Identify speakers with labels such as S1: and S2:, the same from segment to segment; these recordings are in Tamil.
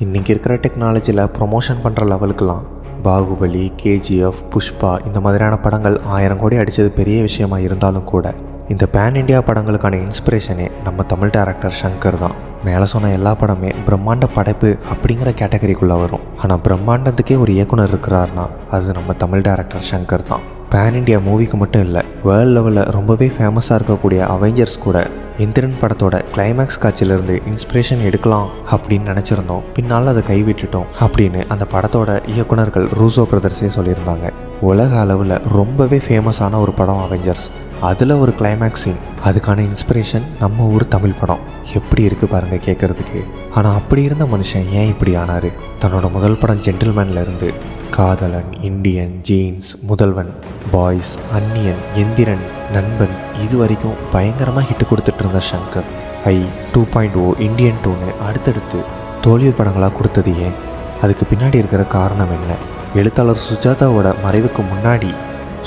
S1: இன்றைக்கி இருக்கிற டெக்னாலஜியில் ப்ரொமோஷன் பண்ணுற லெவலுக்கெல்லாம் பாகுபலி, கேஜிஎஃப், புஷ்பா இந்த மாதிரியான படங்கள் 1000 கோடி அடித்தது பெரிய விஷயமா இருந்தாலும் கூட இந்த பேன் இண்டியா படங்களுக்கான இன்ஸ்பிரேஷனே நம்ம தமிழ் டைரக்டர் ஷங்கர் தான். மேலே சொன்ன எல்லா படமே பிரம்மாண்ட படைப்பு அப்படிங்கிற கேட்டகரிக்குள்ளே வரும். ஆனால் பிரம்மாண்டத்துக்கே ஒரு இயக்குனர் இருக்கிறார்னா அது நம்ம தமிழ் டைரக்டர் ஷங்கர் தான். பேன் இண்டியா மூவிக்கு மட்டும் இல்லை, வேர்ல்டு லெவலில் ரொம்பவே ஃபேமஸாக இருக்கக்கூடிய அவெஞ்சர்ஸ் கூட இந்திரன் படத்தோட கிளைமேக்ஸ் காட்சியிலேருந்து இன்ஸ்பிரேஷன் எடுக்கலாம் அப்படின்னு நினச்சிருந்தோம். பின்னால் அதை கைவிட்டுட்டோம் அப்படின்னு அந்த படத்தோட இயக்குனர்கள் ரூசோ பிரதர்ஸே சொல்லியிருந்தாங்க. உலக அளவில் ரொம்பவே ஃபேமஸான ஒரு படம் அவெஞ்சர்ஸ், அதில் ஒரு கிளைமேக்ஸ் சீன், அதுக்கான இன்ஸ்பிரேஷன் நம்ம ஊர் தமிழ் படம். எப்படி இருக்குது பாருங்கள் கேட்குறதுக்கு. ஆனால் அப்படி இருந்த மனுஷன் ஏன் இப்படி ஆனார்? தன்னோட முதல் படம் ஜென்டில்மேன்லேருந்து காதலன், இண்டியன், ஜீன்ஸ், முதல்வன், பாய்ஸ், அந்நியன், எந்திரன், நண்பன் இது வரைக்கும் பயங்கரமாக ஹிட்டு கொடுத்துட்டு இருந்த ஷங்கர் 2.0, இண்டியன் 2ன்னு அடுத்தடுத்து தோல்வி படங்களாக கொடுத்தது ஏன்? அதுக்கு பின்னாடி இருக்கிற காரணம் என்ன? எழுத்தாளர் சுஜாதாவோட மறைவுக்கு முன்னாடி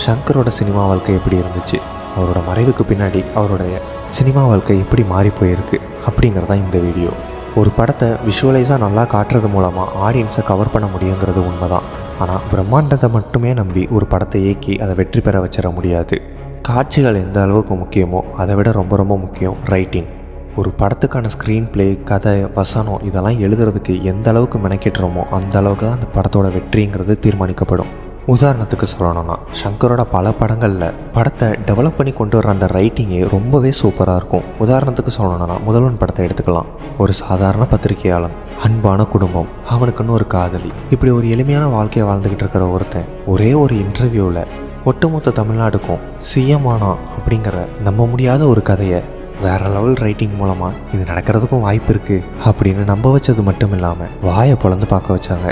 S1: ஷங்கரோட சினிமா வாழ்க்கை எப்படி இருந்துச்சு? அவரோட மறைவுக்கு பின்னாடி அவருடைய சினிமா வாழ்க்கை எப்படி மாறி போயிருக்கு அப்படிங்கிறதான் இந்த வீடியோ. ஒரு படத்தை விஷுவலைஸாக நல்லா காட்டுறது மூலமாக ஆடியன்ஸை கவர் பண்ண முடியுங்கிறது உண்மைதான். ஆனால் பிரம்மாண்டத்தை மட்டுமே நம்பி ஒரு படத்தை இயக்கி அதை வெற்றி பெற வச்சிட முடியாது. காட்சிகள் எந்த அளவுக்கு முக்கியமோ அதை விட ரொம்ப ரொம்ப முக்கியம் ரைட்டிங். ஒரு படத்துக்கான ஸ்க்ரீன் பிளே, கதை, வசனம் இதெல்லாம் எழுதுறதுக்கு எந்த அளவுக்கு மெனக்கிட்டுறோமோ அந்த அளவுக்கு தான் அந்த படத்தோட வெற்றிங்கிறது தீர்மானிக்கப்படும். உதாரணத்துக்கு சொல்லணும்னா ஷங்கரோட பல படங்களில் படத்தை டெவலப் பண்ணி கொண்டு வர அந்த ரைட்டிங்கே ரொம்பவே சூப்பராக இருக்கும். உதாரணத்துக்கு சொல்லணும்னா முதல்வன் படத்தை எடுத்துக்கலாம். ஒரு சாதாரண பத்திரிகையாளன், அன்பான குடும்பம், அவனுக்குன்னு ஒரு காதலி, இப்படி ஒரு எளிமையான வாழ்க்கையை வாழ்ந்துக்கிட்டு இருக்கிற ஒருத்தன் ஒரே ஒரு இன்டர்வியூவில் ஒட்டுமொத்த தமிழ்நாடுக்கும் சிஎம் ஆனா அப்படிங்கிற நம்ப முடியாத ஒரு கதையை வேறு லெவல் ரைட்டிங் மூலமாக இது நடக்கிறதுக்கும் வாய்ப்பு இருக்குது அப்படின்னு நம்ப வச்சது மட்டும் இல்லாமல் வாயை பொளந்து பார்க்க வச்சாங்க.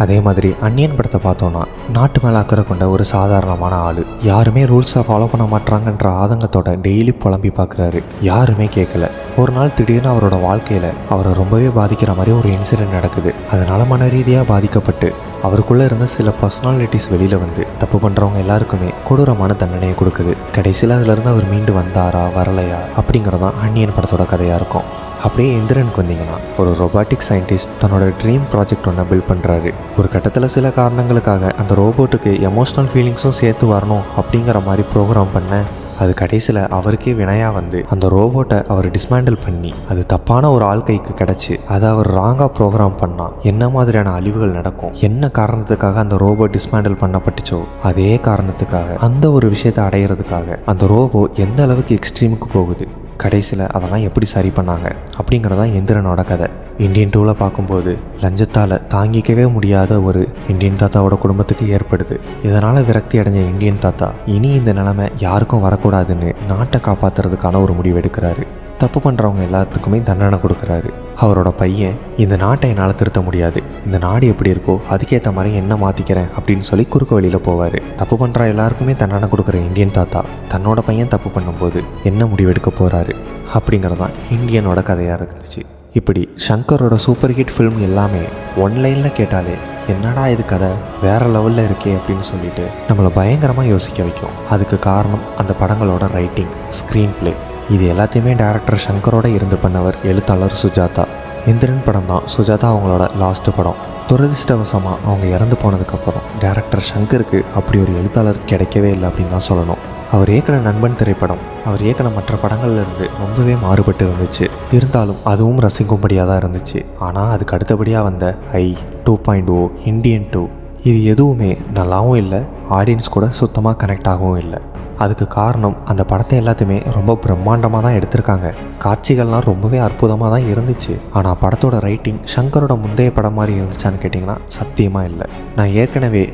S1: அதே மாதிரி அந்நியன் படத்தை பார்த்தோன்னா நாட்டு மேலே அக்கறை கொண்ட ஒரு சாதாரணமான ஆள், யாருமே ரூல்ஸை ஃபாலோ பண்ண மாட்டாங்கன்ற ஆதங்கத்தோட டெய்லி புலம்பி பார்க்குறாரு. யாருமே கேட்கல. ஒரு நாள் திடீர்னு அவரோட வாழ்க்கையில் அவரை ரொம்பவே பாதிக்கிற மாதிரி ஒரு இன்சிடென்ட் நடக்குது. அதனால் மன ரீதியாக பாதிக்கப்பட்டு அவருக்குள்ளே இருந்த சில பர்சனாலிட்டிஸ் வெளியில் வந்து தப்பு பண்ணுறவங்க எல்லாருக்குமே கொடூரமான தண்டனையை கொடுக்குது. கடைசியில் அதிலிருந்து அவர் மீண்டு வந்தாரா வரலையா அப்படிங்கிறதான் அந்நியன் படத்தோட கதையாக இருக்கும். அப்படியே எந்திரனுக்கு வந்தீங்கன்னா ஒரு ரொபாட்டிக் சயின்டிஸ்ட் தன்னோட ட்ரீம் ப்ராஜெக்ட் ஒன்று பில்ட் பண்ணுறாரு. ஒரு கட்டத்தில் சில காரணங்களுக்காக அந்த ரோபோட்டுக்கு எமோஷ்னல் ஃபீலிங்ஸும் சேர்த்து வரணும் அப்படிங்கிற மாதிரி ப்ரோக்ராம் பண்ண அது கடைசியில் அவருக்கே வினையாக வந்து அந்த ரோபோட்டை அவர் டிஸ்மேண்டில் பண்ணி அது தப்பான ஒரு ஆள் கைக்கு கிடச்சி அதை அவர் ராங்காக ப்ரோக்ராம் பண்ணால் என்ன மாதிரியான அழிவுகள் நடக்கும், என்ன காரணத்துக்காக அந்த ரோபோட் டிஸ்மேண்டில் பண்ணப்பட்டுச்சோ அதே காரணத்துக்காக அந்த ஒரு விஷயத்தை அடையிறதுக்காக அந்த ரோபோ எந்த அளவுக்கு எக்ஸ்ட்ரீமுக்கு போகுது, கடைசியில் அதெல்லாம் எப்படி சரி பண்ணாங்க அப்படிங்கிறதான் எந்திரனோட கதை. இண்டியன் 2ல் பார்க்கும்போது லஞ்சத்தால் தாங்கிக்கவே முடியாத ஒரு இந்தியன் தாத்தாவோட குடும்பத்துக்கு ஏற்படுது. இதனால் விரக்தி அடைஞ்ச இந்தியன் தாத்தா இனி இந்த நிலைமை யாருக்கும் வரக்கூடாதுன்னு நாட்டை காப்பாற்றுறதுக்கான ஒரு முடிவு எடுக்கிறாரு. தப்பு பண்ணுறவங்க எல்லாத்துக்குமே தண்டனை கொடுக்குறாரு. அவரோட பையன் இந்த நாட்டை என்னால் திருத்த முடியாது, இந்த நாடு எப்படி இருக்கோ அதுக்கேற்ற மாதிரி என்ன மாற்றிக்கிறேன் அப்படின்னு சொல்லி குறுக்கு வழியில் போவார். தப்பு பண்ணுற எல்லாருக்குமே தண்டனை கொடுக்குற இந்தியன் தாத்தா தன்னோட பையன் தப்பு பண்ணும்போது என்ன முடிவெடுக்க போகிறாரு அப்படிங்கிறதான் இந்தியனோட கதையாக இருந்துச்சு. இப்படி ஷங்கரோட சூப்பர் ஹிட் ஃபிலிம் எல்லாமே ஒன்லைனில் கேட்டாலே என்னடா இது கதை வேறு லெவலில் இருக்கே அப்படின்னு சொல்லிட்டு நம்மளை பயங்கரமாக யோசிக்க வைக்கும். அதுக்கு காரணம் அந்த படங்களோட ரைட்டிங், ஸ்க்ரீன் பிளே. இது எல்லாத்தையுமே டைரக்டர் ஷங்கரோட இருந்து பண்ணவர் எழுத்தாளர் சுஜாதா. இந்திரன் படம் தான் சுஜாதா அவங்களோட லாஸ்ட்டு படம். துரதிர்ஷ்டவசமாக அவங்க இறந்து போனதுக்கப்புறம் டைரக்டர் ஷங்கருக்கு அப்படி ஒரு எழுத்தாளர் கிடைக்கவே இல்லை அப்படின்னு தான் சொல்லணும். அவர் இயக்கின நண்பன் திரைப்படம் அவர் இயக்கின மற்ற படங்கள்லேருந்து ரொம்பவே மாறுபட்டு இருந்துச்சு. இருந்தாலும் அதுவும் ரசிக்கும்படியாக தான் இருந்துச்சு. ஆனால் அதுக்கு அடுத்தபடியாக வந்த 2.0, இண்டியன் 2 இது எதுவுமே நல்லாவும் இல்லை, ஆடியன்ஸ் கூட சுத்தமாக கனெக்ட் ஆகவும் இல்லை. அதுக்கு காரணம் அந்த படத்தை எல்லாத்தையுமே ரொம்ப பிரம்மாண்டமாக தான் எடுத்திருக்காங்க. காட்சிகள்லாம் ரொம்பவே அற்புதமாக தான் இருந்துச்சு. ஆனால் படத்தோட ரைட்டிங் ஷங்கரோட முந்தைய படம் மாதிரி இருந்துச்சான்னு கேட்டிங்கன்னா சத்தியமாக இல்லை. நான் ஏற்கனவே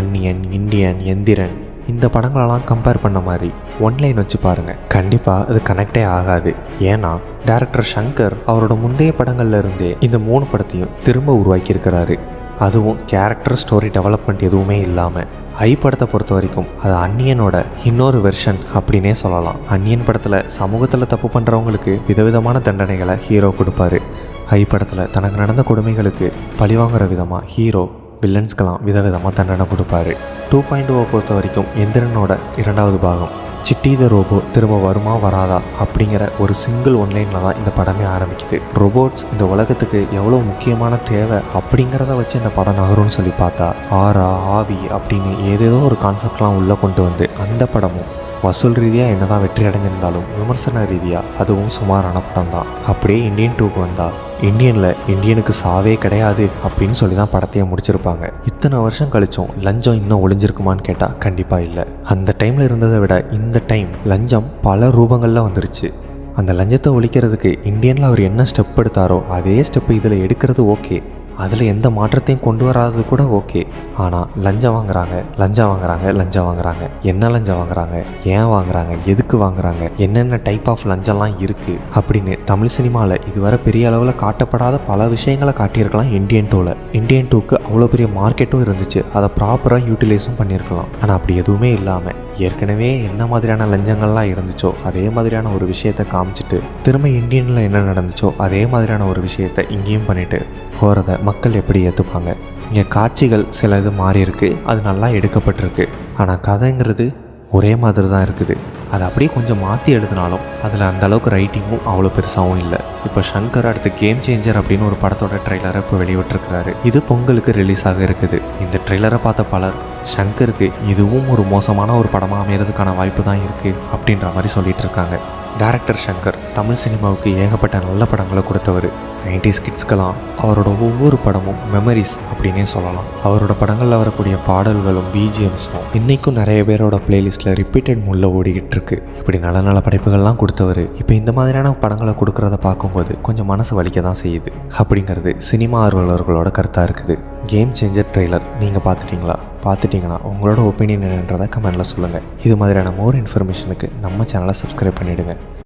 S1: அந்நியன், இண்டியன், எந்திரன் இந்த படங்களெல்லாம் கம்பேர் பண்ண மாதிரி ஒன்லைன் வச்சு பாருங்கள், கண்டிப்பாக அது கனெக்டே ஆகாது. ஏன்னா டைரக்டர் ஷங்கர் அவரோட முந்தைய படங்கள்ல இருந்தே இந்த 3 படத்தையும் திரும்ப உருவாக்கியிருக்கிறாரு. அதுவும் கேரக்டர் ஸ்டோரி டெவலப்மெண்ட் எதுவுமே இல்லாமல். படத்தை பொறுத்த வரைக்கும் அது அந்நியனோட இன்னொரு வெர்ஷன் அப்படின்னே சொல்லலாம். அந்நியன் படத்தில் சமூகத்தில் தப்பு பண்ணுறவங்களுக்கு விதவிதமான தண்டனைகளை ஹீரோ கொடுப்பாரு. படத்தில் தனக்கு நடந்த கொடுமைகளுக்கு பழிவாங்குற விதமாக ஹீரோ வில்லன்ஸ்கெல்லாம் விதவிதமாக தண்டனை கொடுப்பாரு. 2.0 பொறுத்த வரைக்கும் எந்திரனோட 2வது பாகம் சிட்டி த ரோபோ திரும்ப வருமா வராதா அப்படிங்கிற ஒரு சிங்கிள் ஒன்லைனில் தான் இந்த படமே ஆரம்பிக்குது. ரோபோட்ஸ் இந்த உலகத்துக்கு எவ்வளோ முக்கியமான தேவை அப்படிங்கிறத வச்சு இந்த படம் நகரும்னு சொல்லி பார்த்தா ஆரா ஆவி அப்படின்னு ஏதேதோ ஒரு கான்செப்ட்லாம் உள்ளே கொண்டு வந்து அந்த படமும் வசூல் ரீதியாக என்ன தான் வெற்றி அடைஞ்சிருந்தாலும் விமர்சன ரீதியாக அதுவும் சுமாரான படம் தான். அப்படியே இந்தியன் 2க்கு வந்தால் இந்தியனுக்கு சாவே கிடையாது அப்படின்னு சொல்லி தான் படத்தையே முடிச்சிருப்பாங்க. இத்தனை வருஷம் கழிச்சும் லஞ்சம் இன்னும் ஒளிஞ்சிருக்குமான்னு கேட்டால் கண்டிப்பாக இல்லை. அந்த டைமில் இருந்ததை விட இந்த டைம் லஞ்சம் பல ரூபங்களில் வந்துருச்சு. அந்த லஞ்சத்தை ஒழிக்கிறதுக்கு இந்தியனில் அவர் என்ன ஸ்டெப் எடுத்தாரோ அதே ஸ்டெப்பு இதில் எடுக்கிறது ஓகே, அதில் எந்த மாற்றத்தையும் கொண்டு வராது கூட ஓகே. ஆனால் லஞ்சம் வாங்குறாங்க. என்ன லஞ்சம் வாங்குறாங்க, ஏன் வாங்குறாங்க, எதுக்கு வாங்குறாங்க, என்னென்ன டைப் ஆஃப் லஞ்சம்லாம் இருக்குது அப்படின்னு தமிழ் சினிமாவில் இதுவரை பெரிய அளவில் காட்டப்படாத பல விஷயங்களை காட்டியிருக்கலாம். இந்தியன் 2க்கு அவ்வளோ பெரிய மார்க்கெட்டும் இருந்துச்சு, அதை ப்ராப்பராக யூட்டிலைஸும் பண்ணியிருக்கலாம். ஆனால் அப்படி எதுவுமே இல்லாமல் ஏற்கனவே என்ன மாதிரியான லஞ்சங்கள்லாம் இருந்துச்சோ அதே மாதிரியான ஒரு விஷயத்தை காமிச்சிட்டு திரும்ப இந்தியனில் என்ன நடந்துச்சோ அதே மாதிரியான ஒரு விஷயத்தை இங்கேயும் பண்ணிட்டு போகிறத மக்கள் எப்படி ஏற்றுப்பாங்க? இங்கே காட்சிகள் சில இது மாறி இருக்கு, அது நல்லா எடுக்கப்பட்டிருக்கு. ஆனால் கதைங்கிறது ஒரே மாதிரி தான் இருக்குது. அதை அப்படியே கொஞ்சம் மாற்றி எழுதினாலும் அதில் அந்தளவுக்கு ரைட்டிங்கும் அவ்வளோ பெருசாகவும் இல்லை. இப்போ ஷங்கர் அடுத்து கேம் சேஞ்சர் அப்படின்னு ஒரு படத்தோட ட்ரெய்லரை இப்போ வெளியிட்டிருக்கிறாரு. இது பொங்கலுக்கு ரிலீஸ் ஆக இருக்குது. இந்த ட்ரெய்லரை பார்த்த பலர் ஷங்கருக்கு இதுவும் ஒரு மோசமான ஒரு படமாக அமைகிறதுக்கான வாய்ப்பு தான் இருக்குது அப்படின்ற மாதிரி சொல்லிகிட்டு இருக்காங்க. டைரக்டர் ஷங்கர் தமிழ் சினிமாவுக்கு ஏகப்பட்ட நல்ல படங்களை கொடுத்தவர். 90s கிட்ஸ்க்கெல்லாம் அவரோட ஒவ்வொரு படமும் மெமரிஸ் அப்படின்னே சொல்லலாம். அவரோட படங்களில் வரக்கூடிய பாடல்களும் பிஜிஎம்ஸும் இன்றைக்கும் நிறைய பேரோட பிளேலிஸ்ட்டில் ரிப்பீட்டட் மூடில் ஓடிக்கிட்டு இருக்கு. இப்படி நல்ல நல்ல படைப்புகள்லாம் கொடுத்தவர் இப்போ இந்த மாதிரியான படங்களை கொடுக்குறத பார்க்கும்போது கொஞ்சம் மனசு வலிக்க தான் செய்யுது அப்படிங்கிறது சினிமா ஆர்வலர்களோட கருத்தாக இருக்குது. கேம் சேஞ்சர் ட்ரெய்லர் நீங்கள் பார்த்துட்டிங்கன்னா உங்களோட ஒப்பீனியன் என்னன்றதை கமெண்ட்டில் சொல்லுங்கள். இது மாதிரியான மோர் இன்ஃபர்மேஷனுக்கு நம்ம சேனலை சப்ஸ்கிரைப் பண்ணிவிடுங்க.